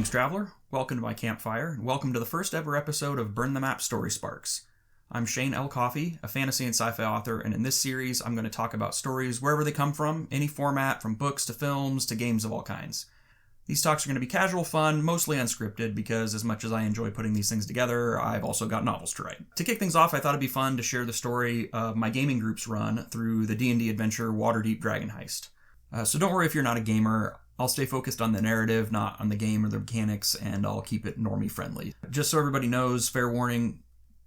Greetings, traveler. Welcome to my campfire, and welcome to the first ever episode of Burn the Map Story Sparks. I'm Shane L. Coffey, a fantasy and sci-fi author, and in this series I'm going to talk about stories wherever they come from, any format, from books to films to games of all kinds. These talks are going to be casual fun, mostly unscripted, because as much as I enjoy putting these things together, I've also got novels to write. To kick things off, I thought it'd be fun to share the story of my gaming group's run through the D&D adventure Waterdeep Dragon Heist. So don't worry if you're not a gamer. I'll stay focused on the narrative, not on the game or the mechanics, and I'll keep it normie friendly. Just so everybody knows, fair warning,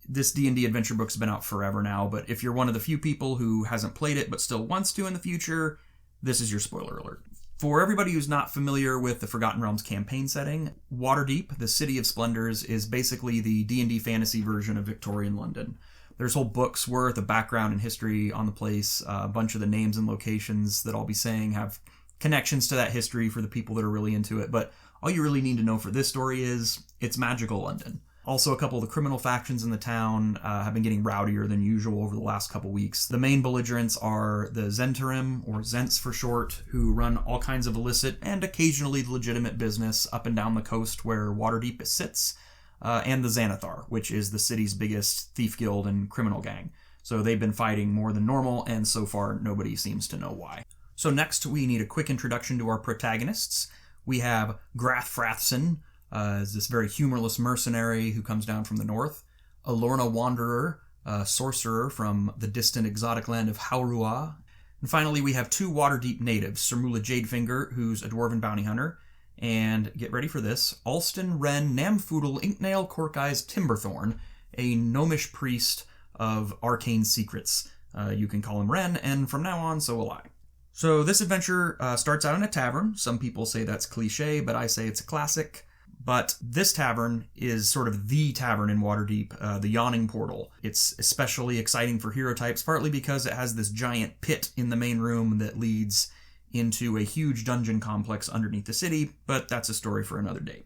this D&D adventure book's been out forever now, but if you're one of the few people who hasn't played it but still wants to in the future, this is your spoiler alert. For everybody who's not familiar with the Forgotten Realms campaign setting, Waterdeep, the City of Splendors, is basically the D&D fantasy version of Victorian London. There's whole books worth of background and history on the place. A bunch of the names and locations that I'll be saying have connections to that history for the people that are really into it, but all you really need to know for this story is it's magical London. Also, a couple of the criminal factions in the town have been getting rowdier than usual over the last couple weeks. The main belligerents are the Zhentarim, or Zents for short, who run all kinds of illicit and occasionally legitimate business up and down the coast where Waterdeep sits, and the Xanathar, which is the city's biggest thief guild and criminal gang. So they've been fighting more than normal, and so far nobody seems to know why. So next, we need a quick introduction to our protagonists. We have Grath Frathson, is this very humorless mercenary who comes down from the north. Alorna Wanderer, a sorcerer from the distant exotic land of Haurua. And finally, we have two Waterdeep natives, Sermula Jadefinger, who's a dwarven bounty hunter, and, get ready for this, Alston Wren Namfoodle Inknail Corkeyes Timberthorn, a gnomish priest of arcane secrets. You can call him Wren, and from now on, so will I. So this adventure starts out in a tavern. Some people say that's cliche, but I say it's a classic. But this tavern is sort of the tavern in Waterdeep, the Yawning Portal. It's especially exciting for hero types, partly because it has this giant pit in the main room that leads into a huge dungeon complex underneath the city, but that's a story for another day.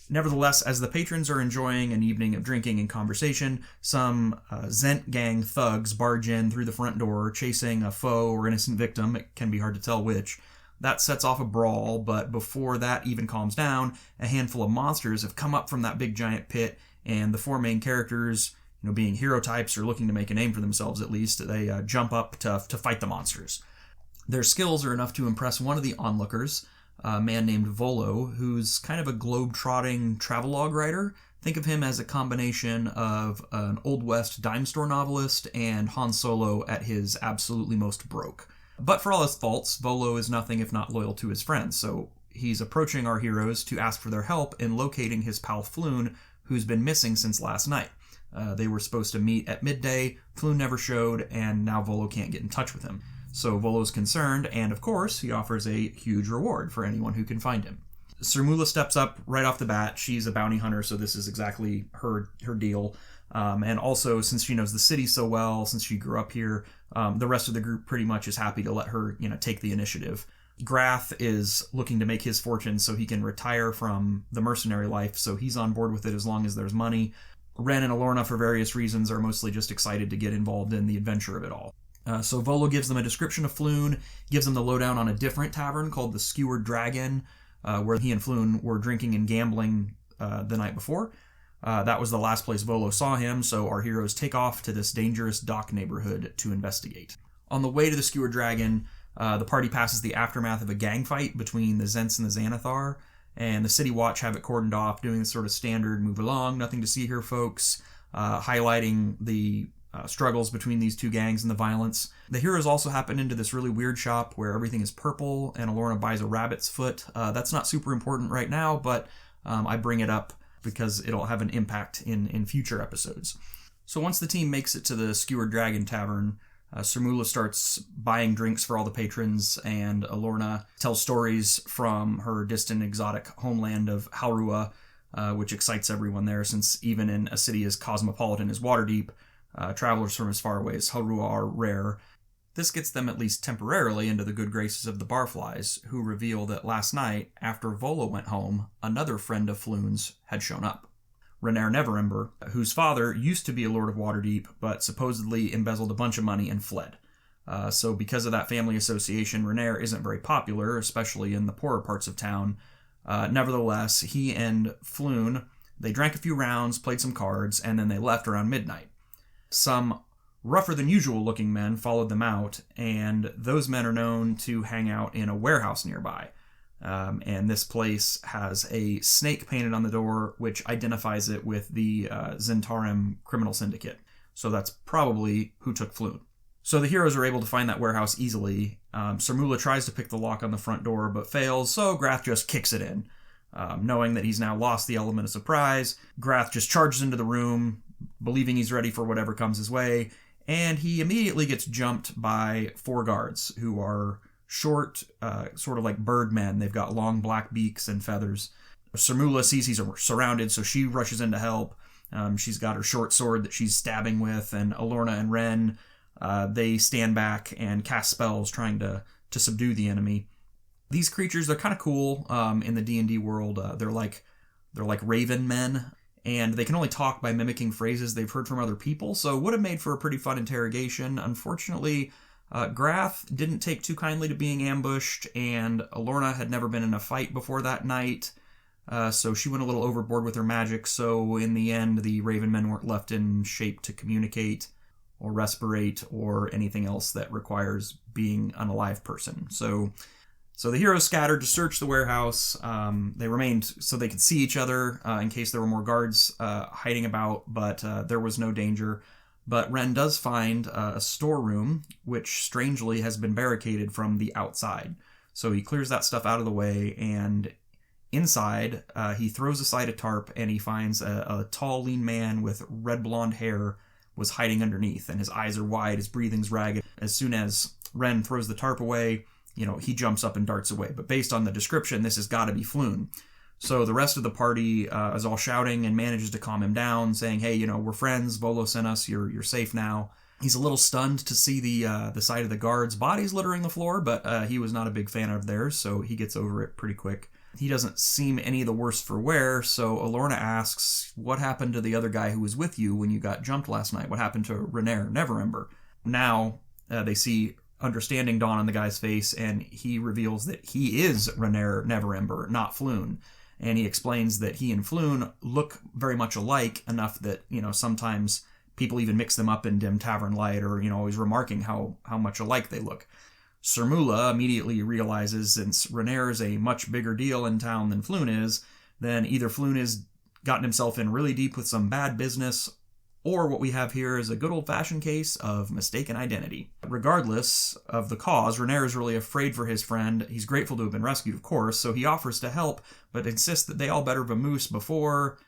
Nevertheless, as the patrons are enjoying an evening of drinking and conversation, some Zent gang thugs barge in through the front door, chasing a foe or innocent victim. It can be hard to tell which. That sets off a brawl, but before that even calms down, a handful of monsters have come up from that big giant pit, and the four main characters, being hero types or looking to make a name for themselves at least, they jump up to fight the monsters. Their skills are enough to impress one of the onlookers, a man named Volo, who's kind of a globe-trotting travelogue writer. Think of him as a combination of an Old West dime store novelist and Han Solo at his absolutely most broke. But for all his faults, Volo is nothing if not loyal to his friends, so he's approaching our heroes to ask for their help in locating his pal Floon, who's been missing since last night. They were supposed to meet at midday, Floon never showed, and now Volo can't get in touch with him. So Volo's concerned, and of course, he offers a huge reward for anyone who can find him. Sermula steps up right off the bat. She's a bounty hunter, so this is exactly her deal. And also, since she knows the city so well, since she grew up here, the rest of the group pretty much is happy to let her, take the initiative. Grath is looking to make his fortune so he can retire from the mercenary life, so he's on board with it as long as there's money. Wren and Alorna, for various reasons, are mostly just excited to get involved in the adventure of it all. So Volo gives them a description of Floon, gives them the lowdown on a different tavern called the Skewered Dragon, where he and Floon were drinking and gambling the night before. That was the last place Volo saw him, so our heroes take off to this dangerous dock neighborhood to investigate. On the way to the Skewered Dragon, the party passes the aftermath of a gang fight between the Zents and the Xanathar, and the City Watch have it cordoned off, doing the sort of standard move along, nothing to see here folks, highlighting the struggles between these two gangs and the violence. The heroes also happen into this really weird shop where everything is purple, and Alorna buys a rabbit's foot. That's not super important right now, but I bring it up because it'll have an impact in future episodes. So once the team makes it to the Skewered Dragon Tavern, Sermula starts buying drinks for all the patrons, and Alorna tells stories from her distant exotic homeland of Haurua, which excites everyone there, since even in a city as cosmopolitan as Waterdeep, travelers from as far away as Haurua are rare. This gets them at least temporarily into the good graces of the Barflies, who reveal that last night, after Volo went home, another friend of Floon's had shown up. Renaer Neverember, whose father used to be a lord of Waterdeep, but supposedly embezzled a bunch of money and fled. So because of that family association, Renaer isn't very popular, especially in the poorer parts of town, Nevertheless, he and Floon, they drank a few rounds, played some cards, and then they left around midnight. Some rougher-than-usual looking men followed them out, and those men are known to hang out in a warehouse nearby. And this place has a snake painted on the door, which identifies it with the Zentarim criminal syndicate. So that's probably who took Floon. So the heroes are able to find that warehouse easily. Sermula tries to pick the lock on the front door, but fails, so Grath just kicks it in. Knowing that he's now lost the element of surprise, Grath just charges into the room, believing he's ready for whatever comes his way, and he immediately gets jumped by 4 guards who are short, sort of like birdmen. They've got long black beaks and feathers. Sermula sees he's surrounded, so she rushes in to help. She's got her short sword that she's stabbing with, and Alorna and Ren, they stand back and cast spells trying to subdue the enemy. These creatures, they're kind of cool in the D&D world. They're like raven men, and they can only talk by mimicking phrases they've heard from other people, so it would have made for a pretty fun interrogation. Unfortunately, Grath didn't take too kindly to being ambushed, and Alorna had never been in a fight before that night, so she went a little overboard with her magic, so in the end, the raven men weren't left in shape to communicate or respirate or anything else that requires being an alive person. So the heroes scattered to search the warehouse. They remained so they could see each other in case there were more guards hiding about, but there was no danger. But Ren does find a storeroom, which strangely has been barricaded from the outside. So he clears that stuff out of the way, and inside he throws aside a tarp, and he finds a tall, lean man with red blonde hair was hiding underneath, and his eyes are wide, his breathing's ragged. As soon as Ren throws the tarp away, he jumps up and darts away. But based on the description, this has got to be Floon. So the rest of the party is all shouting and manages to calm him down, saying, hey, we're friends, Volo sent us, you're safe now. He's a little stunned to see the sight of the guards' bodies littering the floor, but he was not a big fan of theirs, so he gets over it pretty quick. He doesn't seem any the worse for wear, so Alorna asks, what happened to the other guy who was with you when you got jumped last night? What happened to Renaer Neverember? Now they see understanding dawn on the guy's face, and he reveals that he is Renaer Neverember, not Floon. And he explains that he and Floon look very much alike, enough that, sometimes people even mix them up in dim tavern light, or, always remarking how much alike they look. Sermula immediately realizes, since Renaer is a much bigger deal in town than Floon is, then either Floon has gotten himself in really deep with some bad business, or what we have here is a good old-fashioned case of mistaken identity. Regardless of the cause, Renaer is really afraid for his friend. He's grateful to have been rescued, of course, so he offers to help, but insists that they all better vamoose before,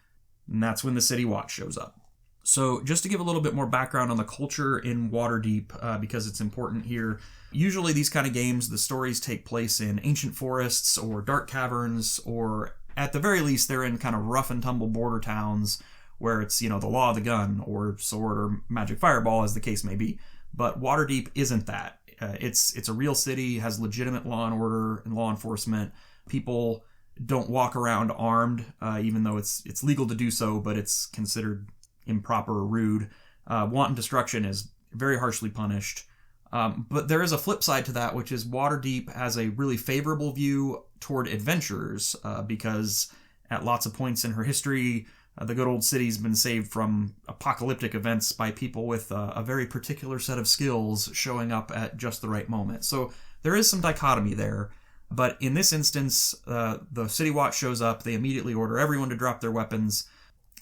and that's when the City Watch shows up. So just to give a little bit more background on the culture in Waterdeep, because it's important here, usually these kind of games, the stories take place in ancient forests or dark caverns, or at the very least, they're in kind of rough and tumble border towns, where it's, the law of the gun, or sword, or magic fireball, as the case may be. But Waterdeep isn't that. It's a real city, has legitimate law and order and law enforcement. People don't walk around armed, even though it's legal to do so, but it's considered improper or rude. Wanton destruction is very harshly punished. But there is a flip side to that, which is Waterdeep has a really favorable view toward adventurers, because at lots of points in her history, the good old city's been saved from apocalyptic events by people with a very particular set of skills showing up at just the right moment. So there is some dichotomy there. But in this instance, the City Watch shows up. They immediately order everyone to drop their weapons.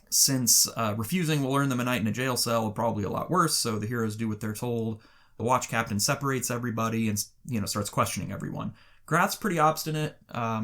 Since refusing will earn them a night in a jail cell, probably a lot worse, so the heroes do what they're told. The watch captain separates everybody and starts questioning everyone. Grath's pretty obstinate,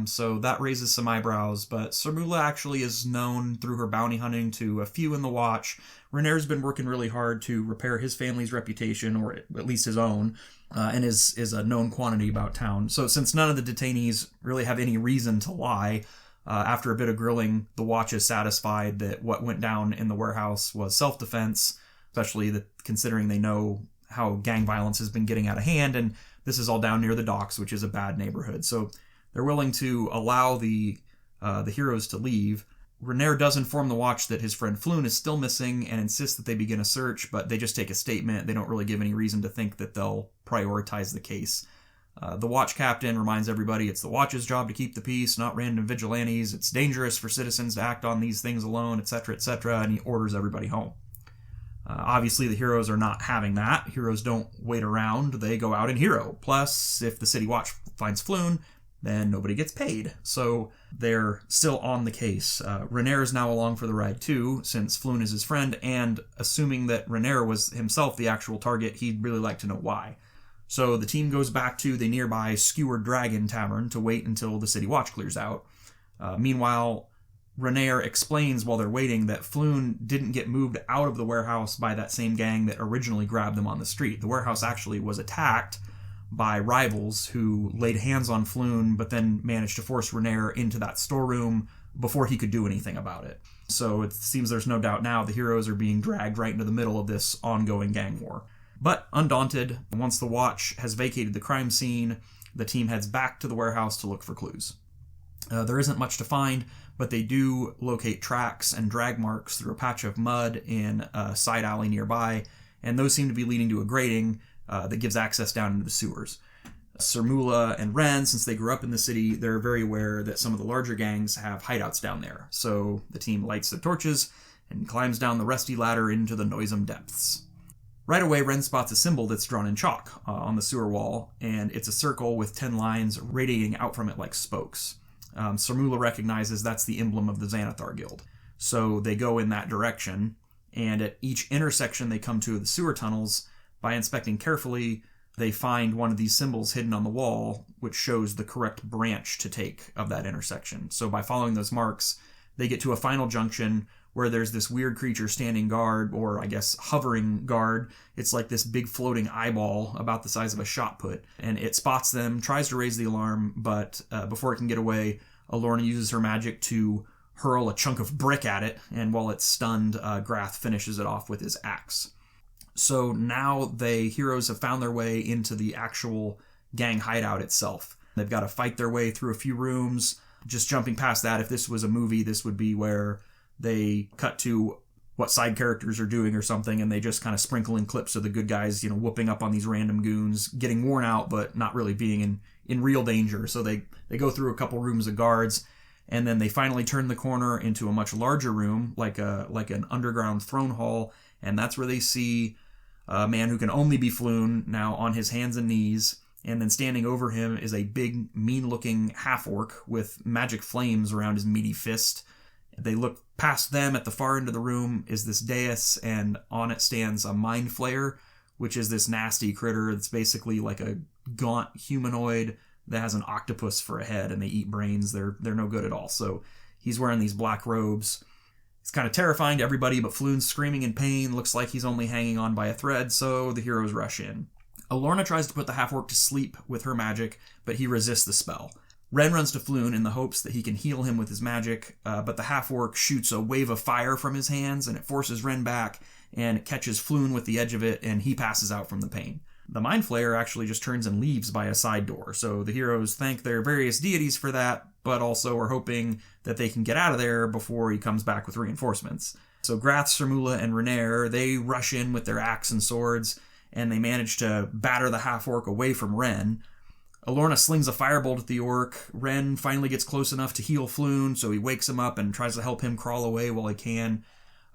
so that raises some eyebrows, but Sermula actually is known through her bounty hunting to a few in the watch. Renaer's been working really hard to repair his family's reputation, or at least his own, and is a known quantity about town. So since none of the detainees really have any reason to lie, after a bit of grilling, the watch is satisfied that what went down in the warehouse was self-defense, especially considering they know how gang violence has been getting out of hand, and this is all down near the docks, which is a bad neighborhood. So they're willing to allow the heroes to leave. Renaer does inform the watch that his friend Floon is still missing and insists that they begin a search, but they just take a statement. They don't really give any reason to think that they'll prioritize the case. The watch captain reminds everybody it's the watch's job to keep the peace, not random vigilantes. It's dangerous for citizens to act on these things alone, etc., etc., and he orders everybody home. Obviously, the heroes are not having that. Heroes don't wait around. They go out and hero. Plus, if the city watch finds Floon, then nobody gets paid. So they're still on the case. Renair is now along for the ride too, since Floon is his friend, and assuming that Renair was himself the actual target, he'd really like to know why. So the team goes back to the nearby Skewered Dragon Tavern to wait until the city watch clears out. Meanwhile, Renair explains while they're waiting that Floon didn't get moved out of the warehouse by that same gang that originally grabbed them on the street. The warehouse actually was attacked by rivals who laid hands on Floon, but then managed to force Renair into that storeroom before he could do anything about it. So it seems there's no doubt now the heroes are being dragged right into the middle of this ongoing gang war. But undaunted, once the watch has vacated the crime scene, the team heads back to the warehouse to look for clues. There isn't much to find, but they do locate tracks and drag marks through a patch of mud in a side alley nearby, and those seem to be leading to a grating that gives access down into the sewers. Sermula and Ren, since they grew up in the city, they're very aware that some of the larger gangs have hideouts down there, so the team lights their torches and climbs down the rusty ladder into the noisome depths. Right away, Ren spots a symbol that's drawn in chalk on the sewer wall, and it's a circle with 10 lines radiating out from it like spokes. Sermula recognizes that's the emblem of the Xanathar Guild. So they go in that direction, and at each intersection they come to the sewer tunnels, by inspecting carefully, they find one of these symbols hidden on the wall, which shows the correct branch to take of that intersection. So by following those marks, they get to a final junction where there's this weird creature standing guard, or I guess hovering guard. It's like this big floating eyeball about the size of a shot put, and it spots them, tries to raise the alarm, but before it can get away, Alorna uses her magic to hurl a chunk of brick at it, and while it's stunned, Grath finishes it off with his axe. So now the heroes have found their way into the actual gang hideout itself. They've got to fight their way through a few rooms. Just jumping past that, if this was a movie, this would be where they cut to what side characters are doing or something, and they just kind of sprinkle in clips of the good guys, whooping up on these random goons, getting worn out, but not really being in real danger. So they go through a couple rooms of guards, and then they finally turn the corner into a much larger room, like an underground throne hall, and that's where they see a man who can only be Floon now on his hands and knees, and then standing over him is a big, mean-looking half-orc with magic flames around his meaty fist. They look past them. At the far end of the room is this dais, and on it stands a mind flayer, which is this nasty critter that's basically like a gaunt humanoid that has an octopus for a head, and they eat brains. They're no good at all. So he's wearing these black robes. It's kind of terrifying to everybody, but Floon's screaming in pain. Looks like he's only hanging on by a thread, so the heroes rush in. Alorna tries to put the half-orc to sleep with her magic, but he resists the spell. Ren runs to Floon in the hopes that he can heal him with his magic, but the half-orc shoots a wave of fire from his hands, and it forces Ren back, and it catches Floon with the edge of it, and he passes out from the pain. The Mind Flayer actually just turns and leaves by a side door, so the heroes thank their various deities for that, but also are hoping that they can get out of there before he comes back with reinforcements. So Grath, Sermula, and Renair, they rush in with their axe and swords, and they manage to batter the half-orc away from Ren. Alorna slings a firebolt at the orc. Ren finally gets close enough to heal Floon, so he wakes him up and tries to help him crawl away while he can.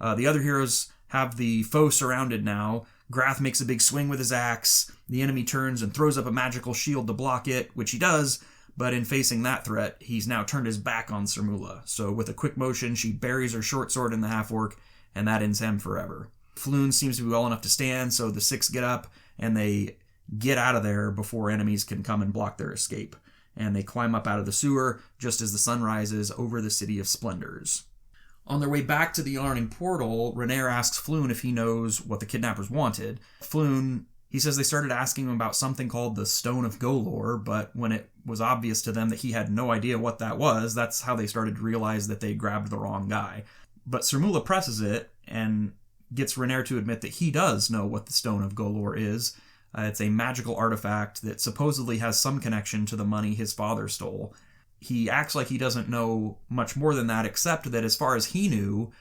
The other heroes have the foe surrounded now. Grath makes a big swing with his axe. The enemy turns and throws up a magical shield to block it, which he does, but in facing that threat, he's now turned his back on Sermula. So with a quick motion, she buries her short sword in the half-orc, and that ends him forever. Floon seems to be well enough to stand, so the six get up, and they get out of there before enemies can come and block their escape. And they climb up out of the sewer just as the sun rises over the City of Splendors. On their way back to the Yarning portal, Renair asks Floon if he knows what the kidnappers wanted. Floon, he says they started asking him about something called the Stone of Golor, but when it was obvious to them that he had no idea what that was, that's how they started to realize that they grabbed the wrong guy. But Sermula presses it and gets Renair to admit that he does know what the Stone of Golor is. It's a magical artifact that supposedly has some connection to the money his father stole. He acts like he doesn't know much more than that, except that as far as he knew,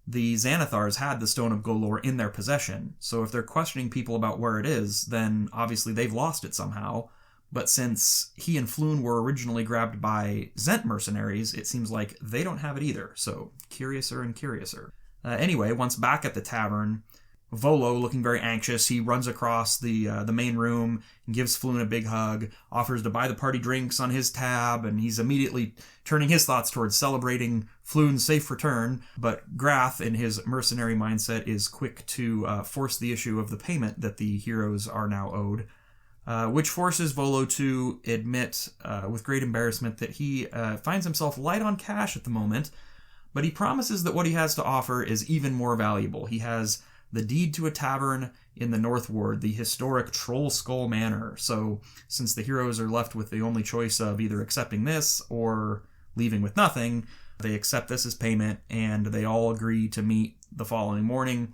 the Xanathars had the Stone of Golor in their possession. So if they're questioning people about where it is, then obviously they've lost it somehow. But since he and Floon were originally grabbed by Zent mercenaries, it seems like they don't have it either. So, curiouser and curiouser. Anyway, once back at the tavern, Volo, looking very anxious, he runs across the main room and gives Floon a big hug, offers to buy the party drinks on his tab, and he's immediately turning his thoughts towards celebrating Floon's safe return. But Grath, in his mercenary mindset, is quick to force the issue of the payment that the heroes are now owed, which forces Volo to admit with great embarrassment that he finds himself light on cash at the moment, but he promises that what he has to offer is even more valuable. He has the deed to a tavern in the North Ward, the historic Troll Skull Manor. So, since the heroes are left with the only choice of either accepting this or leaving with nothing, they accept this as payment, and they all agree to meet the following morning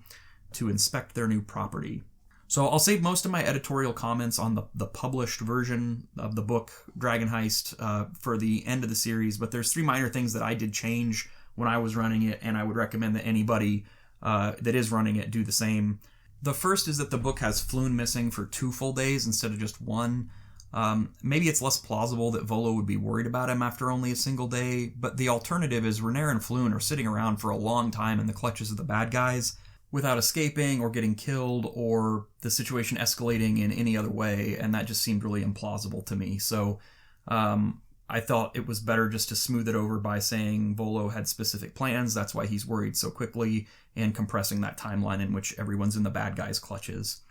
to inspect their new property. So I'll save most of my editorial comments on the published version of the book, Dragon Heist, for the end of the series, but there's 3 minor things that I did change when I was running it, and I would recommend that anybody that is running it do the same. The first is that the book has Floon missing for 2 full days instead of just 1. Maybe it's less plausible that Volo would be worried about him after only a single day, but the alternative is Renaer and Floon are sitting around for a long time in the clutches of the bad guys without escaping or getting killed or the situation escalating in any other way, and that just seemed really implausible to me. So I thought it was better just to smooth it over by saying Volo had specific plans, that's why he's worried so quickly, and compressing that timeline in which everyone's in the bad guys' clutches.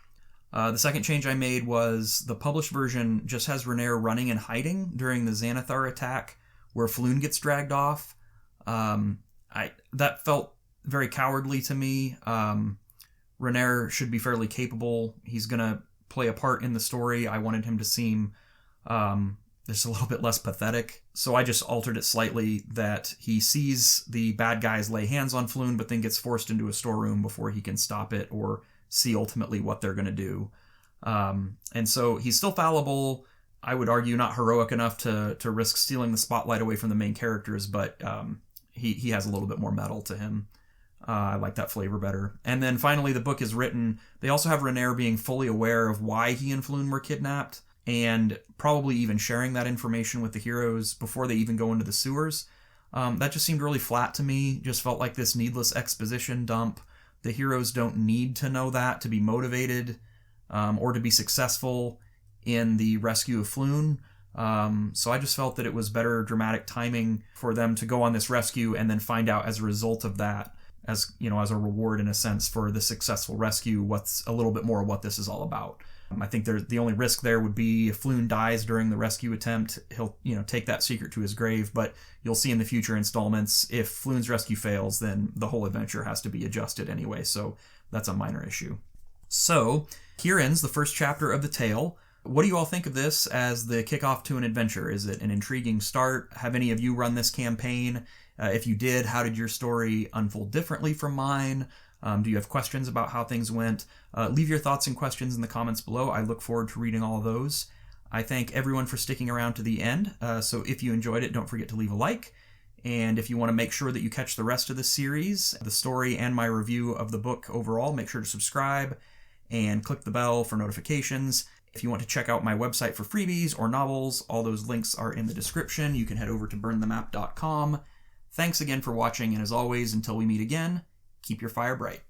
The second change I made was the published version just has Renaer running and hiding during the Xanathar attack where Floon gets dragged off. That felt very cowardly to me. Renaer should be fairly capable. He's going to play a part in the story. I wanted him to seem just a little bit less pathetic. So I just altered it slightly that he sees the bad guys lay hands on Floon, but then gets forced into a storeroom before he can stop it or see ultimately what they're going to do. And so he's still fallible. I would argue not heroic enough to risk stealing the spotlight away from the main characters, but he has a little bit more metal to him. I like that flavor better. And then finally, the book is written. They also have Renaer being fully aware of why he and Floon were kidnapped, and probably even sharing that information with the heroes before they even go into the sewers. That just seemed really flat to me. Just felt like this needless exposition dump. The heroes don't need to know that to be motivated or to be successful in the rescue of Floon. So I just felt that it was better dramatic timing for them to go on this rescue and then find out as a result of that, as a reward in a sense for the successful rescue, what's a little bit more of what this is all about. I think the only risk there would be if Floon dies during the rescue attempt, he'll take that secret to his grave, but you'll see in the future installments, if Floon's rescue fails, then the whole adventure has to be adjusted anyway, so that's a minor issue. So, here ends the first chapter of the tale. What do you all think of this as the kickoff to an adventure? Is it an intriguing start? Have any of you run this campaign? If you did, how did your story unfold differently from mine? Do you have questions about how things went? Leave your thoughts and questions in the comments below. I look forward to reading all of those. I thank everyone for sticking around to the end. So if you enjoyed it, don't forget to leave a like. And if you want to make sure that you catch the rest of the series, the story and my review of the book overall, make sure to subscribe and click the bell for notifications. If you want to check out my website for freebies or novels, all those links are in the description. You can head over to burnthemap.com. Thanks again for watching, and as always, until we meet again, keep your fire bright.